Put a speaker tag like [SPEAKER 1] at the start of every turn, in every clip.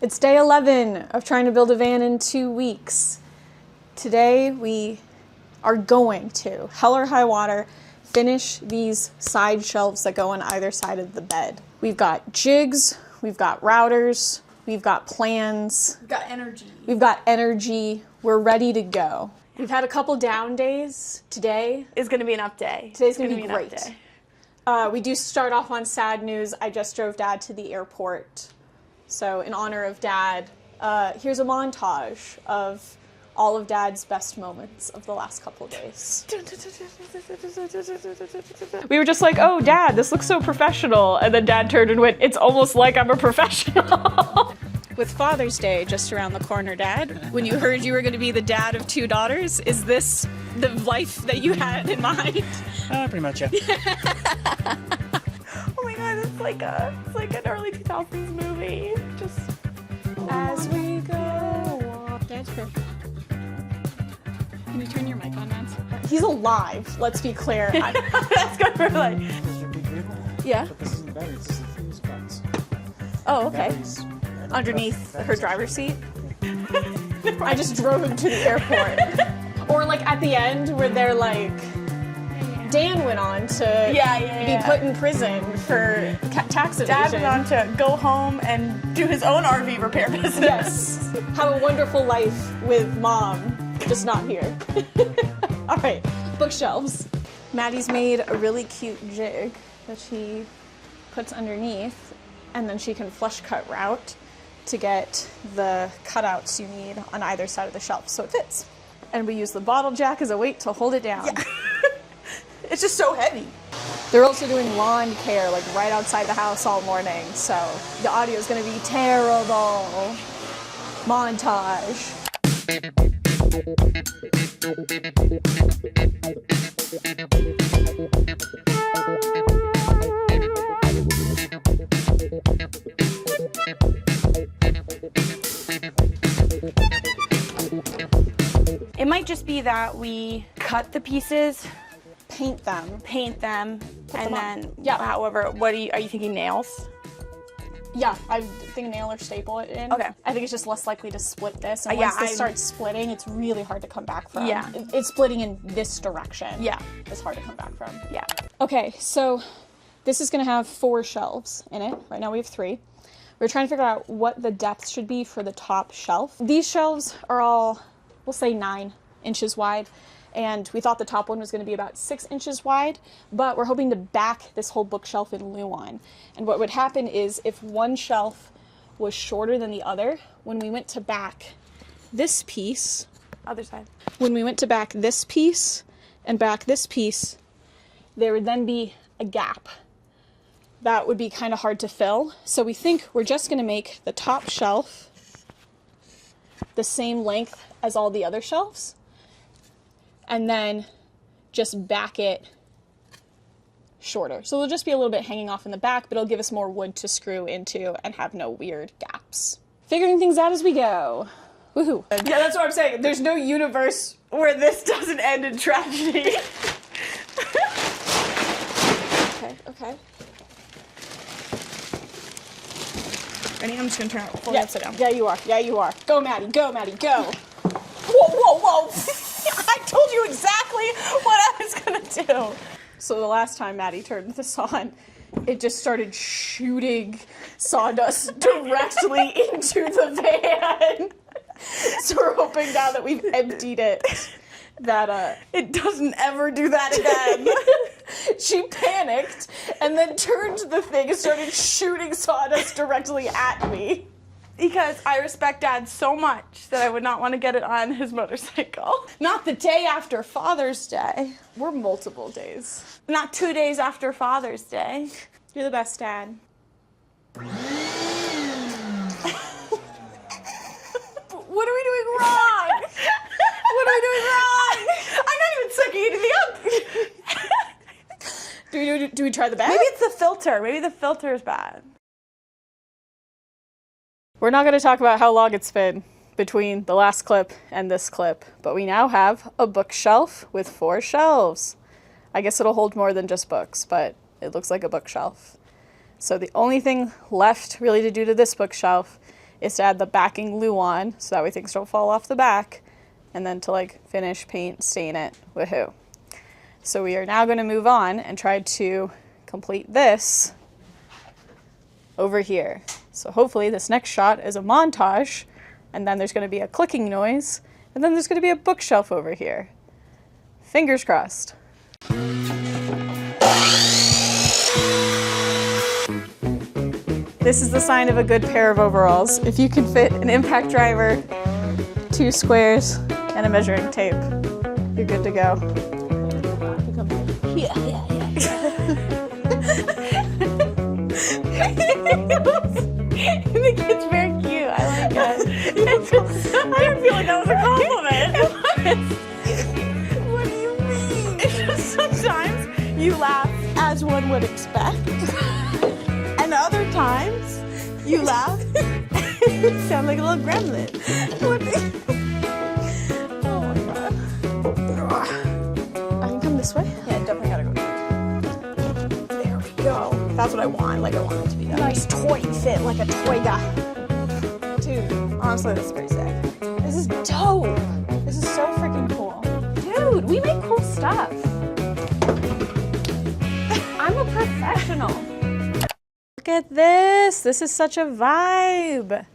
[SPEAKER 1] It's day 11 of trying to build a van in 2 weeks. Today we are going to, hell or high water, finish these side shelves that go on either side of the bed. We've got jigs, we've got routers, we've got plans.
[SPEAKER 2] We've got energy.
[SPEAKER 1] We've got energy. We're ready to go. We've had a couple down days. Today
[SPEAKER 2] is going to be an up day.
[SPEAKER 1] Today's going to be great. We do start off on sad news. I just drove Dad to the airport. So in honor of Dad, here's a montage of all of Dad's best moments of the last couple of days. We were just like, oh, Dad, this looks so professional. And then Dad turned and went, it's almost like I'm a professional. With Father's Day just around the corner, Dad, when you heard you were going to be the dad of 2 daughters, is this the life that you had in mind?
[SPEAKER 3] Pretty much, yeah.
[SPEAKER 2] Oh my God, it's like an early 2000s movie. Just
[SPEAKER 1] as we go. That's perfect.
[SPEAKER 2] Can you turn your mic on, Mads?
[SPEAKER 1] He's alive, let's be clear.
[SPEAKER 2] That's good for like.
[SPEAKER 3] This is your big vehicle?
[SPEAKER 1] Yeah.
[SPEAKER 3] But this isn't the battery, this is the fuse box.
[SPEAKER 1] Oh, okay.
[SPEAKER 3] Batteries-
[SPEAKER 1] Underneath her
[SPEAKER 3] batteries-
[SPEAKER 1] driver's seat. I just drove him to the airport. Or like at the end where they're like, Dan went on to be put in prison for tax evasion.
[SPEAKER 2] Dad went on to go home and do his own RV repair business.
[SPEAKER 1] Yes. Have a wonderful life with Mom, just not here. All right, bookshelves. Maddie's made a really cute jig that she puts underneath, and then she can flush cut route to get the cutouts you need on either side of the shelf so it fits. And we use the bottle jack as a weight to hold it down.
[SPEAKER 2] Yeah. It's just so heavy.
[SPEAKER 1] They're also doing lawn care like right outside the house all morning, so the audio is going to be terrible. Montage.
[SPEAKER 2] It might just be that we cut the pieces,
[SPEAKER 1] Paint them.
[SPEAKER 2] and
[SPEAKER 1] them
[SPEAKER 2] then,
[SPEAKER 1] on. Yeah.
[SPEAKER 2] however, are you thinking nails?
[SPEAKER 1] Yeah, I think nail or staple it in.
[SPEAKER 2] Okay.
[SPEAKER 1] I think it's just less likely to split this. And
[SPEAKER 2] Yeah,
[SPEAKER 1] once this starts splitting, it's really hard to come back from.
[SPEAKER 2] Yeah.
[SPEAKER 1] It's splitting in this direction.
[SPEAKER 2] Yeah.
[SPEAKER 1] It's hard to come back from.
[SPEAKER 2] Yeah.
[SPEAKER 1] Okay, so this is going to have 4 shelves in it. Right now we have 3. We're trying to figure out what the depth should be for the top shelf. These shelves are all, we'll say 9 inches wide. And we thought the top one was going to be about 6 inches wide, but we're hoping to back this whole bookshelf in Luan. And what would happen is if one shelf was shorter than the other, when we went to back this piece,
[SPEAKER 2] Other side.
[SPEAKER 1] when we went to back this piece and back this piece, there would then be a gap. That would be kind of hard to fill. So we think we're just going to make the top shelf the same length as all the other shelves, and then just back it shorter. So there'll just be a little bit hanging off in the back, but it'll give us more wood to screw into and have no weird gaps. Figuring things out as we go. Woohoo.
[SPEAKER 2] Yeah, that's what I'm saying. There's no universe where this doesn't end in tragedy.
[SPEAKER 1] Okay.
[SPEAKER 2] Ready? I'm just gonna turn it fully upside down.
[SPEAKER 1] Yeah, you are. Go, Maddie, go. Whoa.
[SPEAKER 2] I told you exactly what I was gonna do.
[SPEAKER 1] So the last time Maddie turned this on, it just started shooting sawdust directly into the van. So we're hoping now that we've emptied it, that
[SPEAKER 2] It doesn't ever do that again.
[SPEAKER 1] she panicked and then turned the thing and started shooting sawdust directly at me.
[SPEAKER 2] Because I respect Dad so much that I would not want to get it on his motorcycle. Not the day after Father's Day.
[SPEAKER 1] We're multiple days.
[SPEAKER 2] Not 2 days after Father's Day.
[SPEAKER 1] You're the best, Dad.
[SPEAKER 2] What are we doing wrong? What are we doing wrong? I'm not even sucking anything up.
[SPEAKER 1] Do we try the bed?
[SPEAKER 2] Maybe it's the filter. Maybe the filter is bad.
[SPEAKER 1] We're not going to talk about how long it's been between the last clip and this clip, but we now have a bookshelf with 4 shelves. I guess it'll hold more than just books, but it looks like a bookshelf. So the only thing left really to do to this bookshelf is to add the backing Luan so that way things don't fall off the back, and then to like finish, paint, stain it, woohoo. So we are now going to move on and try to complete this over here. So hopefully this next shot is a montage, and then there's going to be a clicking noise, and then there's going to be a bookshelf over here. Fingers crossed. This is the sign of a good pair of overalls. If you can fit an impact driver, 2 squares, and a measuring tape, you're good to go. Yeah.
[SPEAKER 2] The kid's very cute. I like it. I didn't feel like that was a compliment. What do you mean? It's just sometimes you laugh as one would expect, and other times you laugh and you sound like a little gremlin. Oh my god.
[SPEAKER 1] I can come this way?
[SPEAKER 2] Yeah, definitely gotta go. There we go. That's what I want. Like I want it to be that.
[SPEAKER 1] Nice toy fit, like a toy guy.
[SPEAKER 2] Dude, honestly, this is pretty sick.
[SPEAKER 1] This is dope. This is so freaking cool. Dude, we make cool stuff. I'm a professional. Look at this. This is such a vibe.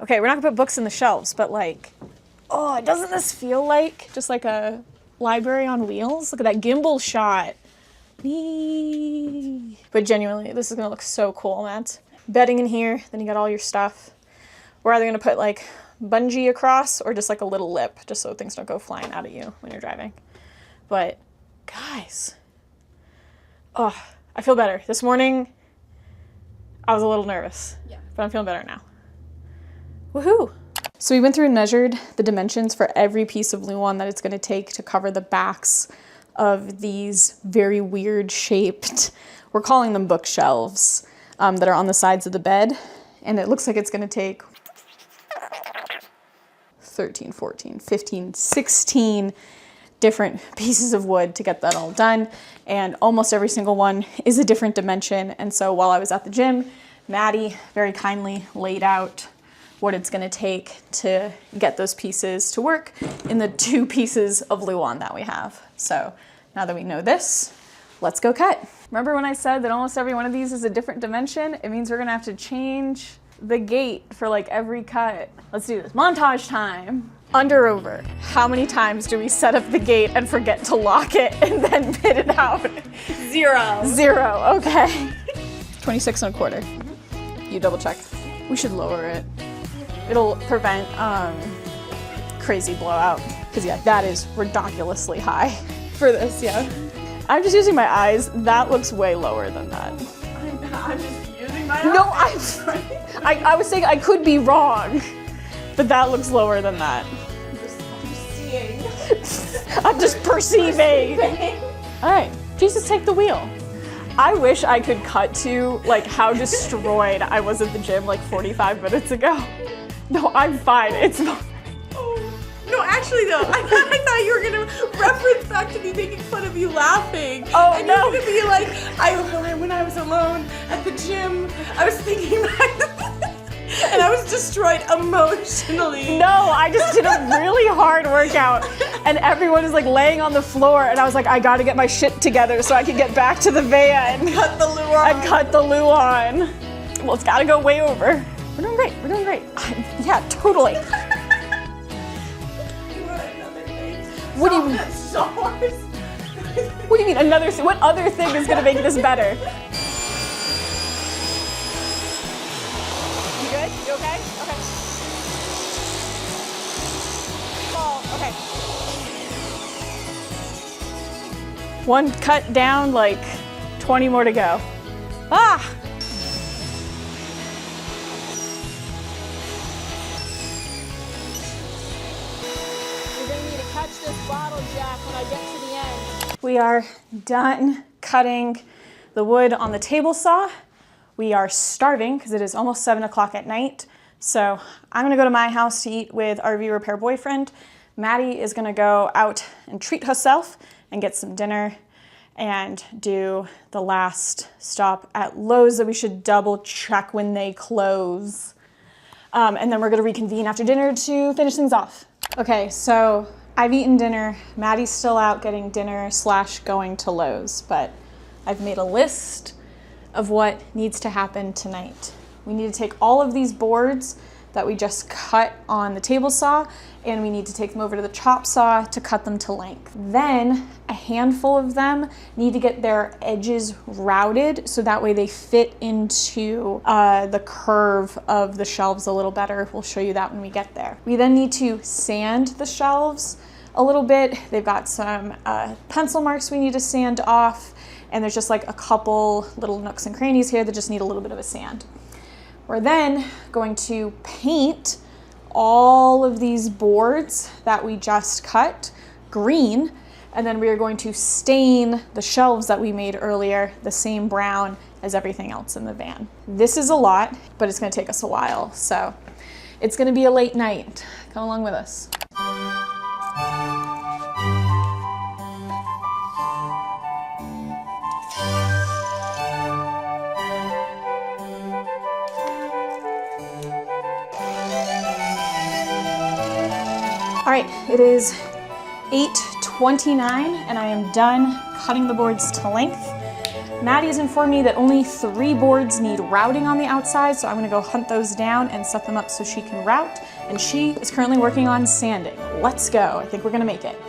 [SPEAKER 1] Okay, we're not gonna put books in the shelves, but like, oh, doesn't this feel like just like a library on wheels? Look at that gimbal shot. Whee. But genuinely, this is gonna look so cool, Matt. Bedding in here, then you got all your stuff. We're either gonna put like bungee across or just like a little lip, just so things don't go flying out at you when you're driving. But guys, oh, I feel better. This morning, I was a little nervous, but I'm feeling better now. Woohoo! So we went through and measured the dimensions for every piece of Luan that it's gonna take to cover the backs of these very weird shaped, we're calling them bookshelves, that are on the sides of the bed. And it looks like it's gonna take 13, 14, 15, 16 different pieces of wood to get that all done. And almost every single one is a different dimension. And so while I was at the gym, Maddie very kindly laid out what it's gonna take to get those pieces to work in the 2 pieces of Luan that we have. So now that we know this, let's go cut. Remember when I said that almost every one of these is a different dimension? It means we're gonna have to change the gate for like every cut. Let's do this. Montage time. Under, over. How many times do we set up the gate and forget to lock it and then pit it out?
[SPEAKER 2] 0.
[SPEAKER 1] 0, okay. 26 and a quarter. You double check. We should lower it. It'll prevent crazy blowout. Because yeah, that is ridiculously high for this, yeah. I'm just using my eyes. That looks way lower than that.
[SPEAKER 2] I'm just using my
[SPEAKER 1] No,
[SPEAKER 2] eyes.
[SPEAKER 1] I was saying I could be wrong, but that looks lower than that.
[SPEAKER 2] I'm just seeing.
[SPEAKER 1] I'm just perceiving. All right, Jesus, take the wheel. I wish I could cut to like how destroyed I was at the gym like 45 minutes ago. No, I'm fine. It's fine.
[SPEAKER 2] No, actually though, I thought you were gonna reference back to me making fun of you laughing.
[SPEAKER 1] Oh,
[SPEAKER 2] and
[SPEAKER 1] no.
[SPEAKER 2] you're gonna be like, when I was alone at the gym, I was thinking back and I was destroyed emotionally.
[SPEAKER 1] No, I just did a really hard workout and everyone is like laying on the floor and I was like, I gotta get my shit together so I can get back to the van.
[SPEAKER 2] Cut the Luan.
[SPEAKER 1] And cut the Luan. Well, it's gotta go way over. We're doing great, we're doing great. Yeah, totally. What do you mean? What do you mean another thing? What other thing is gonna make this better? You good? You okay? Okay. Oh, okay. One cut down, like 20 more to go. Ah! This bottle jack when I get to the end. We are done cutting the wood on the table saw. We are starving because it is almost 7 o'clock at night. So I'm gonna go to my house to eat with RV Repair Boyfriend. Maddie is gonna go out and treat herself and get some dinner and do the last stop at Lowe's that we should double check when they close. And then we're gonna reconvene after dinner to finish things off. Okay, so I've eaten dinner. Maddie's still out getting dinner / going to Lowe's, but I've made a list of what needs to happen tonight. We need to take all of these boards that we just cut on the table saw, and we need to take them over to the chop saw to cut them to length. Then a handful of them need to get their edges routed so that way they fit into the curve of the shelves a little better. We'll show you that when we get there. We then need to sand the shelves a little bit. They've got some pencil marks we need to sand off, and there's just like a couple little nooks and crannies here that just need a little bit of a sand. We're then going to paint all of these boards that we just cut green, and then we are going to stain the shelves that we made earlier the same brown as everything else in the van. This is a lot, but it's gonna take us a while, so it's gonna be a late night. Come along with us. All right, it is 8:29 and I am done cutting the boards to length. Maddie has informed me that only 3 boards need routing on the outside, so I'm gonna go hunt those down and set them up so she can route, and she is currently working on sanding. Let's go, I think we're gonna make it.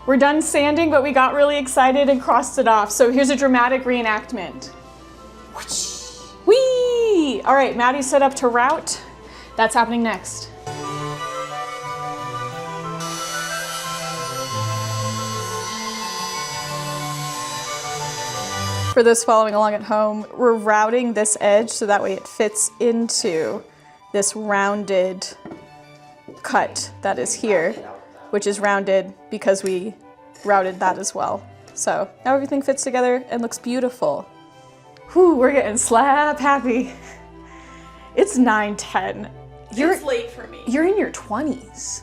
[SPEAKER 1] We're done sanding, but we got really excited and crossed it off, so here's a dramatic reenactment. Whee! All right, Maddie's set up to route. That's happening next. For those following along at home, we're routing this edge so that way it fits into this rounded cut that is here, which is rounded because we routed that as well. So now everything fits together and looks beautiful. Whew, we're getting slap happy. It's 9:10.
[SPEAKER 2] It's late for me.
[SPEAKER 1] You're in your 20s.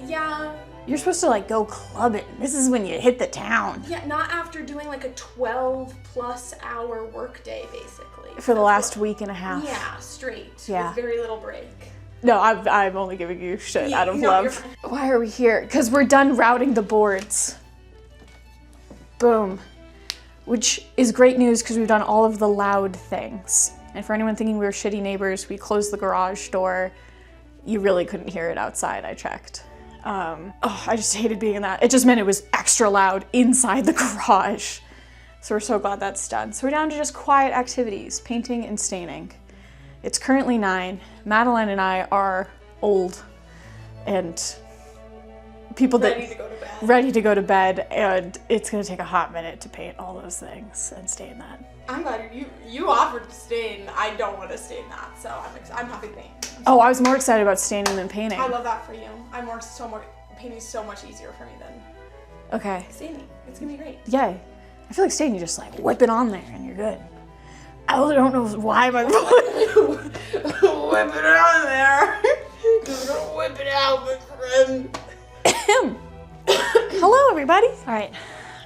[SPEAKER 2] Yeah.
[SPEAKER 1] You're supposed to like go clubbing. This is when you hit the town.
[SPEAKER 2] Yeah, not after doing like a 12+ hour workday, basically.
[SPEAKER 1] For the last week and a half.
[SPEAKER 2] Yeah, straight.
[SPEAKER 1] Yeah.
[SPEAKER 2] With very little break.
[SPEAKER 1] No, I'm only giving you shit out of
[SPEAKER 2] no,
[SPEAKER 1] love.
[SPEAKER 2] you're fine.
[SPEAKER 1] Why are we here? Because we're done routing the boards. Boom. Which is great news because we've done all of the loud things. And for anyone thinking we were shitty neighbors, we closed the garage door. You really couldn't hear it outside, I checked. I just hated being in that. It just meant it was extra loud inside the garage. So we're so glad that's done. So we're down to just quiet activities, painting and staining. It's currently 9. Madeline and I are old and people that
[SPEAKER 2] Ready to go to bed.
[SPEAKER 1] ready to go to bed, and it's gonna take a hot minute to paint all those things and stain that.
[SPEAKER 2] I'm glad you offered to stain. I don't want to stain that, so I'm happy to paint.
[SPEAKER 1] Oh, I was more excited about staining than painting.
[SPEAKER 2] I love that for you. Painting's so much easier for me than
[SPEAKER 1] Okay.
[SPEAKER 2] staining. It's gonna be great.
[SPEAKER 1] Yay. I feel like staining, you just like whip it on there and you're good. I really don't know why my voice.
[SPEAKER 2] Whip it out there. Just gonna whip it out, my friend.
[SPEAKER 1] Hello, everybody. All right,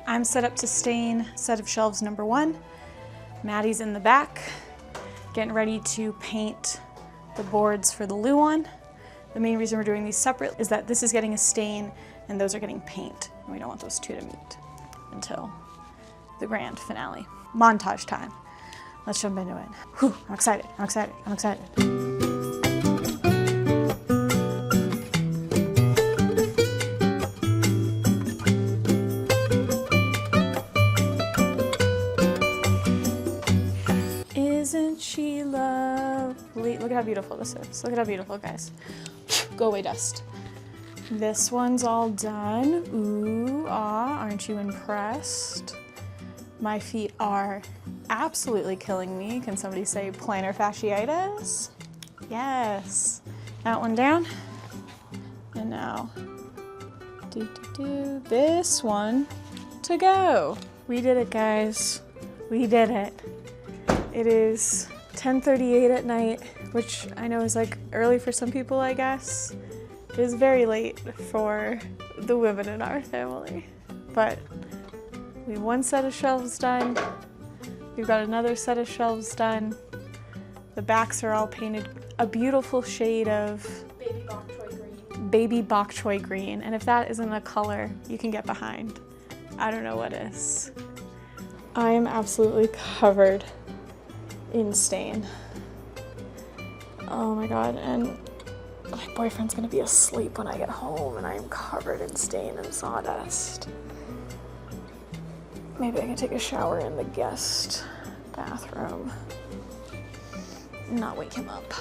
[SPEAKER 1] I'm set up to stain set of shelves number 1. Maddie's in the back, getting ready to paint the boards for the Lou one. The main reason we're doing these separate is that this is getting a stain and those are getting paint. And we don't want those two to meet until the grand finale. Montage time. Let's jump into it. Whew, I'm excited, I'm excited, I'm excited. Isn't she lovely? Look at how beautiful this is. Look at how beautiful, guys. Go away, dust. This one's all done. Ooh, ah, aren't you impressed? My feet are absolutely killing me. Can somebody say plantar fasciitis? Yes. That one down. And now, this one to go. We did it, guys. We did it. It is 10:38 at night, which I know is like early for some people, I guess. It is very late for the women in our family. But we have one set of shelves done.
[SPEAKER 2] We've got another set of shelves done. The backs are all painted a beautiful shade of baby bok choy green. And if that isn't a color you can get behind, I don't know what is. I am absolutely covered in stain. Oh my god, and my boyfriend's gonna be asleep when I get home and I am covered in stain and sawdust. Maybe I can take a shower in the guest bathroom and not wake him up.